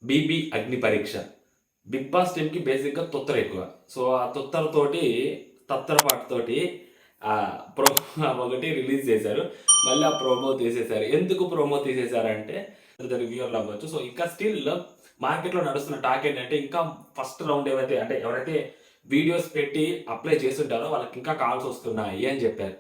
BB అగ్ని పరీక్ష. Big boss టీమ్‌కి బేసిక్‌గా తొత్తర ఎక్కువ. సో, ఆ తొత్తరతోటి తత్తరపాటుతోటి ప్రోమో ఒకటి రిలీజ్ చేశారు. మళ్ళీ ఆ ప్రోమో తీసేశారు. ఎందుకు ప్రోమో తీసేశారంటే రివ్యూవర్లు అవ్వచ్చు. సో, ఇంకా స్టిల్ మార్కెట్‌లో నడుస్తున్న టాక్ ఏంటంటే ఇంకా ఫస్ట్ రౌండ్ ఎవరైతే వీడియోస్ పెట్టి అప్లై చేసుంటారో వాళ్ళకి ఇంకా కాల్స్ వస్తున్నాయి అని చెప్పారు.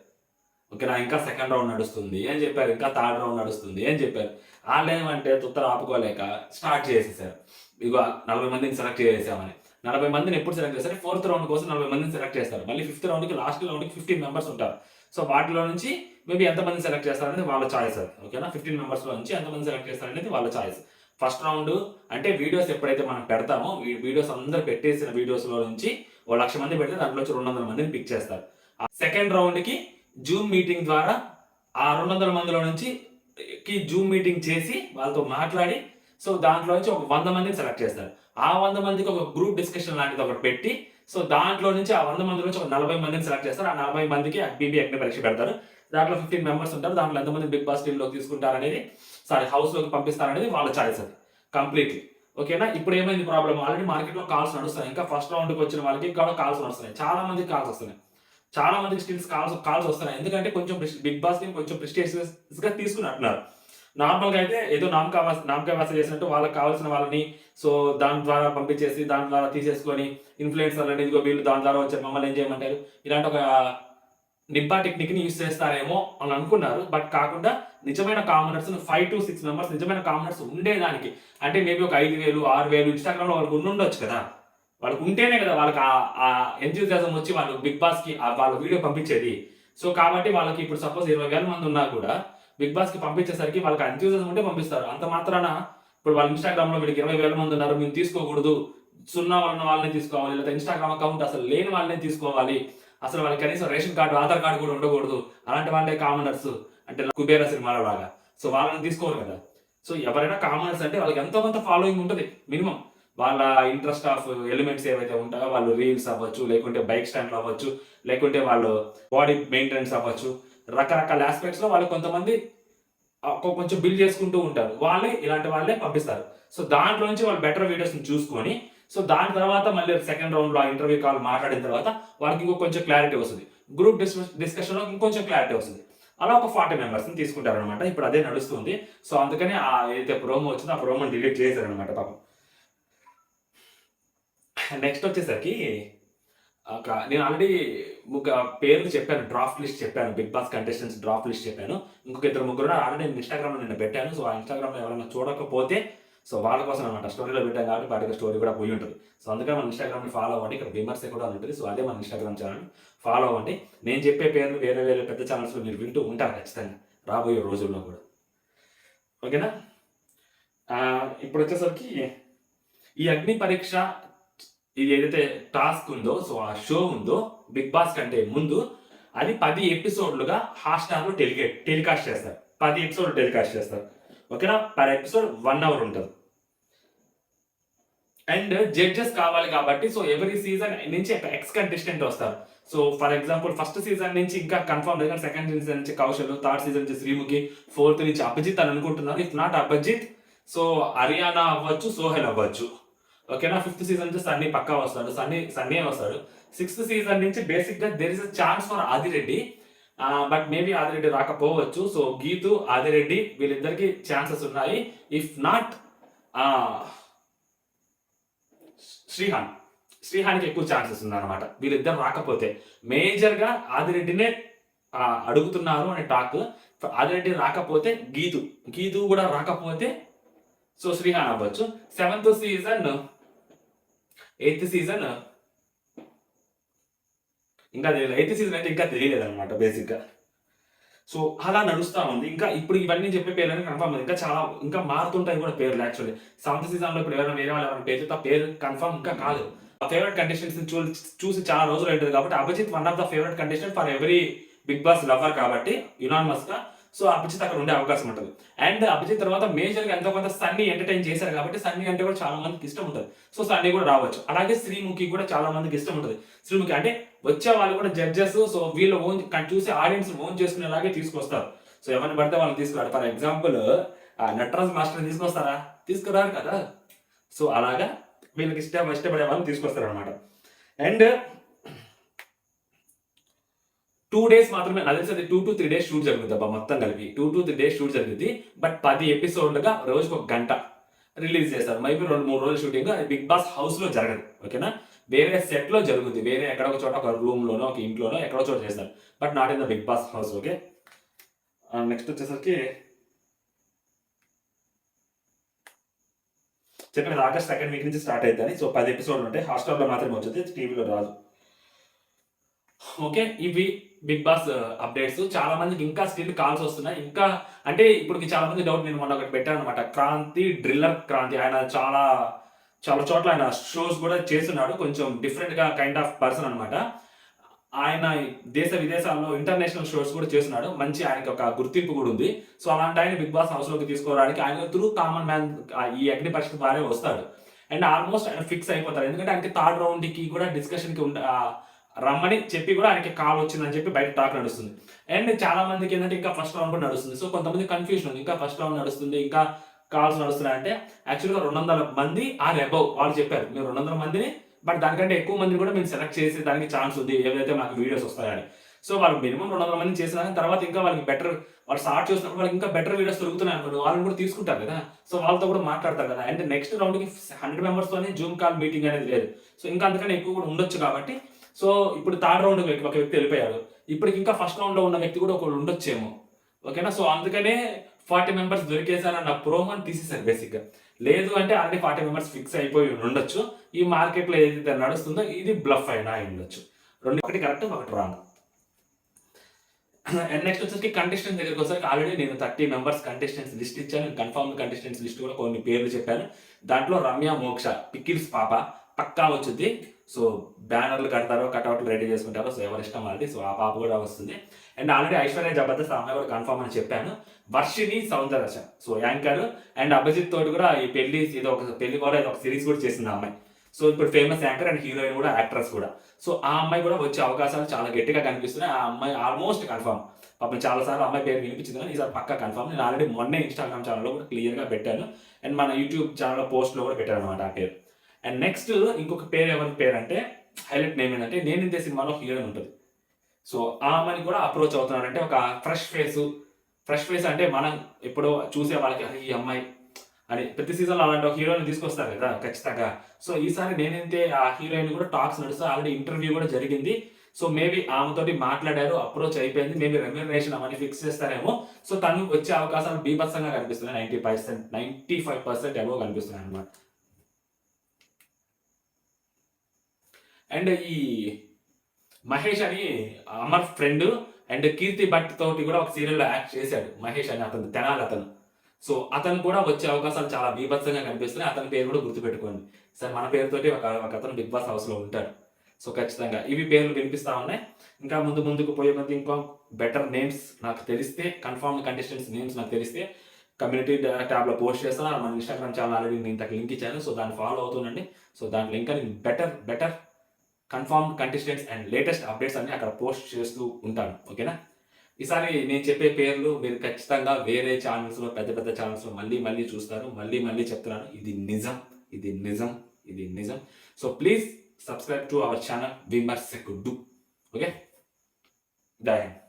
ఓకేనా, ఇంకా సెకండ్ రౌండ్ నడుస్తుంది అని చెప్పారు. ఇంకా థర్డ్ రౌండ్ నడుస్తుంది అని చెప్పారు. ఆళ్ళేమంటే తుత్తర ఆపుకోలేక స్టార్ట్ చేసేసారు. ఇగో 40 మందిని సెలెక్ట్ చేసేసామని. 40 మందిని ఎప్పుడు సెలెక్ట్ చేస్తారు? ఫోర్త్ రౌండ్ కోసం 40 మందిని సెలెక్ట్ చేస్తారు. మళ్ళీ ఫిఫ్త్ రౌండ్‌కి లాస్ట్ రౌండ్‌కి 15 మెంబర్స్ ఉంటారు. సో, వాటిలో నుంచి మేబీ ఎంతమందిని సెలెక్ట్ చేస్తారనేది వాళ్ళ చాయిస్ అది. ఓకేనా, 15 మెంబర్స్‌లో నుంచి ఎంతమంది సెలెక్ట్ చేస్తారనేది వాళ్ళ చాయిస్. ఫస్ట్ రౌండ్ అంటే వీడియోస్ ఎప్పుడైతే మనం పెడతామో వీడియోస్ అందరూ పెట్టేసిన వీడియోస్‌లో నుంచి ఓ 1,00,000 మంది పెడితే దాంట్లో నుంచి 200 మందిని పిక్ చేస్తారు. సెకండ్ రౌండ్‌కి జూమ్ మీటింగ్ ద్వారా ఆ 200 మందిలో నుంచి జూమ్ మీటింగ్ చేసి వాళ్ళతో మాట్లాడి సో దాంట్లో నుంచి ఒక 100 మందిని సెలెక్ట్ చేస్తారు. ఆ 100 మందికి ఒక గ్రూప్ డిస్కషన్ లాంటిది ఒకటి పెట్టి సో దాంట్లో నుంచి ఆ 100 మంది నుంచి ఒక 40 మందిని సెలెక్ట్ చేస్తారు. ఆ 40 మందికి బీబీ అగ్ని పరీక్ష పెడతారు. దాంట్లో 15 మెంబర్స్ ఉంటారు. దాంట్లో ఎంతమంది బిగ్ బాస్ టీమ్‌లోకి తీసుకుంటారనేది హౌస్‌లోకి పంపిస్తారనేది వాళ్ళ చాయిస్ అది కంప్లీట్‌లీ. ఓకేనా, ఇప్పుడు ఏమైంది ప్రాబ్లమ్? ఆల్రెడీ మార్కెట్‌లో కాల్స్ నడుస్తున్నాయి. ఇంకా ఫస్ట్ రౌండ్‌కి వచ్చిన వాళ్ళకి కూడా కాల్స్ నడుస్తున్నాయి. చాలా మందికి కాల్స్ వస్తున్నాయి. చాలా మందికి స్టిల్స్ కాల్స్ వస్తున్నాయి. ఎందుకంటే కొంచెం బిగ్ బాస్ టీమ్ కొంచెం ప్రెస్టీజియస్‌గా తీసుకున్నట్టున్నారు. నార్మల్‌గా అయితే ఏదో నామకే వాస్తు చేసినట్టు వాళ్ళకి కావాల్సిన వాళ్ళని సో దాని ద్వారా పంపించేసి దాని ద్వారా తీసేసుకొని ఇన్‌ఫ్లుయెన్సర్‌లని ఇదిగో వీళ్ళు దాని ద్వారా వచ్చారు మమ్మల్ని ఏం చేయమంటారు? ఇలాంటి ఒక నిబ్బా టెక్నిక్‌ని యూజ్ చేస్తారేమో అని అనుకున్నారు. బట్ కాకుండా నిజమైన కామనర్స్ 5-6 మెంబర్స్ నిజమైన కామనర్స్ ఉండేదానికి అంటే మేబీ ఒక 5,000, 6,000 ఇన్‌స్టాగ్రామ్‌లో వాళ్ళకి ఉండుండొచ్చు కదా! వాళ్ళకి ఉంటేనే కదా వాళ్ళకి ఎంథూసియాజం వచ్చి వాళ్ళు బిగ్ బాస్‌కి వాళ్ళ వీడియో పంపించేది. సో, కాబట్టి వాళ్ళకి ఇప్పుడు సపోజ్ 20,000 మంది ఉన్నా కూడా బిగ్ బాస్‌కి పంపించేసరికి వాళ్ళకి ఎంథూసియాజం ఉంటే పంపిస్తారు. అంత మాత్రాన ఇప్పుడు వాళ్ళ ఇన్‌స్టాగ్రామ్‌లో వీళ్ళకి 20,000 మంది ఉన్నారు. మేము తీసుకోకూడదు. సున్నా ఉన్న వాళ్ళనే తీసుకోవాలి. లేదా ఇన్‌స్టాగ్రామ్ అకౌంట్ అసలు లేని వాళ్ళనే తీసుకోవాలి. అసలు వాళ్ళకి కనీసం రేషన్ కార్డ్, ఆధార్ కార్డ్ కూడా ఉండకూడదు. అలాంటి వాళ్ళే కామనర్స్. అంటే కుబేర సినిమాలో లాగా. సో, వాళ్ళని తీసుకోరు కదా! సో, ఎవరైనా కామనర్స్ అంటే వాళ్ళకి ఎంతో కొంత ఫాలోయింగ్ ఉంటది మినిమమ్. వాళ్ళ ఇంట్రెస్ట్ ఆఫ్ ఎలిమెంట్స్ ఏవైతే ఉంటాయో వాళ్ళు రీల్స్ అవ్వచ్చు, లేకుంటే బైక్ స్టాండ్‌లు అవ్వచ్చు, లేకుంటే వాళ్ళు బాడీ మెయింటెనెన్స్ అవ్వచ్చు. రకరకాల యాస్పెక్ట్స్‌లో వాళ్ళు కొంతమంది కొంచెం బిల్డ్ చేసుకుంటూ ఉంటారు. ఇలాంటి వాళ్ళే పంపిస్తారు. సో, దాంట్లో నుంచి వాళ్ళు బెటర్ వీడియోస్‌ని చూసుకొని సో, దాని తర్వాత మళ్ళీ సెకండ్ రౌండ్‌లో ఆ ఇంటర్వ్యూ కాల్ మాట్లాడిన తర్వాత వాళ్ళకి కొంచెం క్లారిటీ వస్తది. గ్రూప్ డిస్కషన్‌లో ఇంకొంచెం క్లారిటీ వస్తది. అలా ఒక 40 మెంబర్స్‌ని తీసుకుంటారనమాట. ఇప్పుడు అదే నడుస్తుంది. సో, అందుకని ఏదైతే ప్రోమో వచ్చిందో ఆ ప్రోమోని డిలీట్ చేశారనమాట పాపం. నెక్స్ట్ వచ్చేసరికి నేను ఆల్రెడీ ఒక పేర్లు చెప్పాను. డ్రాఫ్ట్ లిస్ట్ చెప్పాను. Bigg Boss contestants draft list చెప్పాను. ఇంకొక ఇద్దరు ముగ్గురు ఆల్రెడీ నేను ఇన్‌స్టాగ్రామ్‌లో నిన్న పెట్టాను. సో, ఆ ఇన్‌స్టాగ్రామ్‌లో ఎవరైనా చూడకపోతే సో, వాళ్ళ కోసం అనమాట. స్టోరీలో పెట్టాను కాబట్టి వాటికి స్టోరీ కూడా పోయి ఉంటది. సో, అందుకని మన ఇన్‌స్టాగ్రామ్‌ని ఫాలో అవ్వండి. ఇక్కడ విమర్శ కూడా అని ఉంటది. సో, అదే మన ఇన్‌స్టాగ్రామ్ ఛానెల్. ఫాలో అవ్వండి. నేను చెప్పే పేర్లు వేరే వేరే పెద్ద ఛానెల్స్‌లో మీరు వింటూ ఉంటారు ఖచ్చితంగా. రాబోయే రోజుల్లో కూడా. ఓకేనా? ఇప్పుడొచ్చేసరికి ఈ అగ్ని పరీక్ష ఇది ఏదైతే టాస్క్ ఉందో, సో ఆ షో ఉందో బిగ్ బాస్ కంటే ముందు అది 10 ఎపిసోడ్లుగా హాట్‌స్టార్‌లో టెలికాస్ట్ చేస్తారు. 10 ఎపిసోడ్‌లు టెలికాస్ట్ చేస్తారు. ఓకేనా? పర్ ఎపిసోడ్ 1 అవర్ ఉంటది. అండ్ జడ్జెస్ కావాలి కాబట్టి సో ఎవ్రీ సీజన్ నుంచి ఎక్స్ కంటెస్టెంట్ వస్తారు. So for example first season నుంచి ఇంకా కన్ఫర్మ్ లేదు. సెకండ్ సీజన్ నుంచి కౌశల్, థర్డ్ సీజన్ నుంచి శ్రీముఖి, ఫోర్త్ నుంచి అభిజిత్ అని అనుకుంటున్నారు. If not Abhijeet so Ariyana అవ్వచ్చు, సోహెల్ అవ్వచ్చు. ఓకేనా, ఫిఫ్త్ సీజన్ నుంచి సన్నీ పక్కా వస్తాడు. సన్నీ వస్తాడు. సిక్స్త్ సీజన్ నుంచి బేసిక్ గా there is a chance for Adi Reddy. But maybe Adi Reddy రాకపోవచ్చు. సో గీతు, ఆదిరెడ్డి వీళ్ళిద్దరికి ఛాన్సెస్ ఉన్నాయి. ఇఫ్ నాట్ శ్రీహాన్ శ్రీహాన్‌కి ఎక్కువ ఛాన్సెస్ ఉందన్నమాట. వీళ్ళిద్దరు రాకపోతే మేజర్‌గా ఆదిరెడ్డినే అడుగుతున్నారు అనే టాక్. ఆదిరెడ్డి రాకపోతే గీతు కూడా రాకపోతే సో శ్రీహాన్ అవ్వచ్చు. సెవెంత్ సీజన్, ఎయిత్ సీజన్ ఇంకా తెలియదు. ఎయిత్ సీజన్ అయితే ఇంకా తెలియలేదన్నమాట బేసిక్‌గా. సో అలా నడుస్తా ఉంది. ఇంకా ఇప్పుడు ఇవన్నీ చెప్పే పేర్లని కన్ఫర్మ్ ఇంకా చాలా ఇంకా మారుతుంటాయి కూడా పేర్లు యాక్చువల్లీ. సెవెంత్ సీజన్‌లో ఇప్పుడు ఎవరైనా వేరే వాళ్ళు ఎవరైనా పేరు చెప్తే ఆ పేరు కన్ఫర్మ్ ఇంకా కాలేదు. ఆ ఫేవరెట్ కంటెస్టెంట్స్‌ని చూసి చాలా రోజులు అయింటది కాబట్టి Abhijeet one of the favourite contestant for every Bigg Boss lover కాబట్టి యునానిమస్‌గా సో అభిజిత్ అక్కడ ఉండే అవకాశం ఉంటది. అండ్ అభిజిత్ తర్వాత మేజర్‌గా ఎంతో కొంత సన్నీ ఎంటర్‌టైన్ చేశారు కాబట్టి సన్నీ అంటే కూడా చాలా మందికి ఇష్టం ఉంటది. సో సన్నీ కూడా రావచ్చు. అలాగే శ్రీముఖి కూడా చాలా మందికి ఇష్టం ఉంటది. శ్రీముఖి అంటే వచ్చే వాళ్ళు కూడా జడ్జెస్ సో వీళ్ళు చూసి ఆడియన్స్ ఓన్ చేసుకునేలాగే తీసుకొస్తారు. సో ఎవరిని పడితే వాళ్ళని తీసుకురాడు. ఫర్ ఎగ్జాంపుల్ నటరాజ్ మాస్టర్ తీసుకొస్తారా? తీసుకురారు కదా! సో అలాగా వీళ్ళకి ఇష్టపడే వాళ్ళని తీసుకొస్తారు అనమాట. అండ్ 2 డేస్ మాత్రమే నాకు తెలిసి అది 2 to 3 డేస్ షూట్ జరుగుతుంది అబ్బా మొత్తం కలిపి 2 to 3 డేస్ షూట్ జరుగుతుంది. బట్ 10 ఎపిసోడ్లుగా రోజుకు ఒక గంట రిలీజ్ చేస్తారు. మైబీ 2-3 రోజులు షూటింగ్. అది బిగ్ బాస్ హౌస్ లో జరగదు, ఓకేనా, వేరే సెట్ లో జరుగుతుంది. వేరే ఎక్కడో ఒక చోట, ఒక రూమ్ లోనో, ఒక ఇంట్లోనో ఎక్కడో చోట చేస్తారు. But not in the Bigg Boss house. Okay, next వచ్చేసరికి చెప్పిన ఆగస్ట్ 2nd వీక్ నుంచి స్టార్ట్ అవుతుంది. సో 10 ఎపిసోడ్లు ఉంటాయి. హాట్‌స్టార్‌లో మాత్రమే వచ్చేది, టీవీలో రాదు. ఓకే, ఇవి బిగ్ బాస్ అప్డేట్స్. చాలా మందికి ఇంకా స్టిల్ కాల్స్ వస్తున్నాయి. ఇంకా అంటే ఇప్పుడు చాలా మంది డౌట్, నేను మొన్న ఒకటి పెట్టాను అనమాట, క్రాంతి, డ్రిల్లర్ క్రాంతి. ఆయన చాలా చాలా చోట్ల ఆయన షోస్ కూడా చేస్తున్నాడు. కొంచెం డిఫరెంట్ గా కైండ్ ఆఫ్ పర్సన్ అనమాట. ఆయన దేశ విదేశాల్లో ఇంటర్నేషనల్ షోస్ కూడా చేస్తున్నాడు. మంచి ఆయనకి ఒక గుర్తింపు కూడా ఉంది. సో అలాంటి ఆయన బిగ్ బాస్ హౌస్ లోకి తీసుకోవడానికి ఆయన త్రూ కామన్ మ్యాన్ ఈ అగ్ని పరీక్ష ద్వారా వస్తాడు. అండ్ ఆల్మోస్ట్ ఆయన ఫిక్స్ అయిపోతారు. ఎందుకంటే ఆయనకి థర్డ్ రౌండ్ కి కూడా డిస్కషన్ కి రమ్మని చెప్పి కూడా ఆయనకి కాల్ వచ్చిందని చెప్పి బయట టాక్ నడుస్తుంది. అండ్ చాలా మందికి ఏంటంటే ఇంకా ఫస్ట్ రౌండ్ కూడా నడుస్తుంది. సో కొంతమంది కన్ఫ్యూజన్ ఉంది, ఇంకా ఫస్ట్ రౌండ్ నడుస్తుంది, ఇంకా కాల్స్ నడుస్తున్నాయంటే యాక్చువల్గా 200 మంది ఆర్ అబౌవ్ వాళ్ళు చెప్పారు, మీరు 200 మందిని, బట్ దానికంటే ఎక్కువ మందిని కూడా మీరు సెలెక్ట్ చేసే దానికి ఛాన్స్ ఉంది ఏవైతే మాకు వీడియోస్ వస్తాయని. సో వాళ్ళు మినిమం 200 మంది చేసిన తర్వాత ఇంకా వాళ్ళకి బెటర్, వాళ్ళు స్టార్ట్ చేసినప్పుడు వాళ్ళకి ఇంకా బెటర్ వీడియోస్ దొరుకుతున్నాయి అనుకోండి, వాళ్ళని కూడా తీసుకుంటారు కదా. సో వాళ్ళతో కూడా మాట్లాడతారు కదా. అండ్ నెక్స్ట్ రౌండ్కి 100 మెంబర్స్ తోనే జూమ్ కాల్ మీటింగ్ అనేది లేదు. సో ఇంకా అంతకన్నా ఎక్కువ కూడా ఉండొచ్చు కాబట్టి, సో ఇప్పుడు థర్డ్ రౌండ్ ఒక వ్యక్తి వెళ్ళిపోయారు. ఇప్పటికి ఇంకా ఫస్ట్ రౌండ్ లో ఉన్న వ్యక్తి కూడా ఒకళ్ళు ఉండొచ్చేమో, ఓకేనా. సో అందుకనే 40 మెంబర్స్ దొరికేసారన్న ప్రోమోని తీసేసారు బేసిక్ గా. లేదు అంటే ఆల్రెడీ 40 మెంబర్స్ ఫిక్స్ అయిపోయి ఉండొచ్చు. ఈ మార్కెట్ లో ఏదైతే నడుస్తుందో ఇది బ్లఫ్ అయినా ఉండొచ్చు. ఒకటి కరెక్ట్, ఒకటి రాంగ్. అండ్ నెక్స్ట్ వచ్చేసి కంటెస్టెంట్స్ దగ్గరికి వచ్చేసరికి ఆల్రెడీ నేను 30 మెంబర్స్ కంటెస్టెంట్స్ లిస్ట్ ఇచ్చాను. కన్ఫర్మ్ కంటెస్టెంట్స్ లిస్ట్ కూడా కొన్ని పేర్లు చెప్పాను. దాంట్లో రమ్య, మోక్ష, పికిల్స్ పాప పక్కా వచ్చింది. సో బ్యానర్లు కడతారో, కట్అవుట్లు రెడీ చేసుకుంటారో, సో ఎవరి ఇష్టం అది. సో ఆ పాప కూడా వస్తుంది. అండ్ ఆల్రెడీ ఐశ్వర్య జబర్దస్త్ అమ్మాయి కూడా కన్ఫర్మ్ అని చెప్పాను. వర్షిని సౌందర్య, సో యాంకర్. అండ్ అభిజిత్ తోటి కూడా ఈ పెళ్లి, ఇది ఒక పెళ్లి కూడా ఇది ఒక సిరీస్ కూడా చేసింది ఆ అమ్మాయి. సో ఇప్పుడు ఫేమస్ యాంకర్ అండ్ హీరోయిన్ కూడా, యాక్ట్రెస్ కూడా. సో ఆ అమ్మాయి కూడా వచ్చే అవకాశాలు చాలా గట్టిగా కనిపిస్తున్నాయి. ఆ అమ్మాయి ఆల్మోస్ట్ కన్ఫర్మ్. పాపం చాలా సార్లు అమ్మాయి పేరు వినిపించింది కానీ ఈసారి పక్కా కన్ఫర్మ్. నేను ఆల్రెడీ మొన్నే ఇన్స్టాగ్రామ్ ఛానల్లో కూడా క్లియర్గా పెట్టాను. అండ్ మన యూట్యూబ్ ఛానల్లో పోస్ట్లో కూడా పెట్టాను అనమాట ఆ పేరు. అండ్ నెక్స్ట్ ఇంకొక పేరు ఎవరి పేరు అంటే, హైలైట్ నేమ్ ఏంటంటే, నేను ఇంతే సినిమాలో హీరోయిన్ ఉంటుంది. సో ఆ అమ్మాయిని కూడా అప్రోచ్ అవుతున్నానంటే, ఒక ఫ్రెష్ ఫేస్ అంటే మనం ఎప్పుడో చూసే వాళ్ళకి ఈ అమ్మాయి అని ప్రతి సీజన్లో అలాంటి ఒక హీరోయిన్ తీసుకొస్తారు కదా ఖచ్చితంగా. సో ఈసారి నేనైతే ఆ హీరోయిన్ కూడా టాక్స్ నడుస్తా, ఆల్రెడీ ఇంటర్వ్యూ కూడా జరిగింది. సో మేబీ ఆమెతోటి మాట్లాడారు, అప్రోచ్ అయిపోయింది. మేబీ రెమ్యూనరేషన్ అవన్నీ ఫిక్స్ చేస్తారేమో. సో తను వచ్చే అవకాశాలు బీభత్సంగా కనిపిస్తున్నాయి. 95% అబోవ్ కనిపిస్తున్నాయి అనమాట. అండ్ ఈ మహేష్ అని అమర్ ఫ్రెండ్ అండ్ కీర్తి భట్ తోటి కూడా ఒక సీరియల్లో యాక్ట్ చేశాడు మహేష్ అని, అతను తెనాలి అతను. సో అతను కూడా వచ్చే అవకాశాలు చాలా బీభత్సంగా కనిపిస్తున్నాయి. అతని పేరు కూడా గుర్తుపెట్టుకోండి సార్. మన పేరుతోటి ఒక అతను బిగ్ బాస్ హౌస్ లో ఉంటాడు. సో ఖచ్చితంగా ఇవి పేర్లు వినిపిస్తా ఉన్నాయి. ఇంకా ముందుకు పోయే కొద్ది ఇంకా బెటర్ నేమ్స్ నాకు తెలిస్తే, కన్ఫర్మ్ కంటెస్టెంట్స్ నేమ్స్ నాకు తెలిస్తే కమ్యూనిటీ ట్యాబ్లో పోస్ట్ చేస్తాను. మన ఇన్స్టాగ్రామ్ ఛానల్ ఆల్రెడీ నేను ఇంతకు లింక్ ఇచ్చాను. సో దాన్ని ఫాలో అవుతుండండి. సో దాంట్లో ఇంకా నేను better confirm contestants and latest updates అన్ని అక్కడ పోస్ట్ చేస్తూ ఉంటాను, ఓకేనా. ఈసారి నేను చెప్పే పేర్లు మీరు ఖచ్చితంగా వేరే ఛానల్స్లో, పెద్ద ఛానల్స్లో మళ్ళీ చూస్తారు. మళ్ళీ చెప్తున్నాను, ఇది నిజం. So please subscribe to our channel విమర్శకుడు, ఓకే. జై హింద్.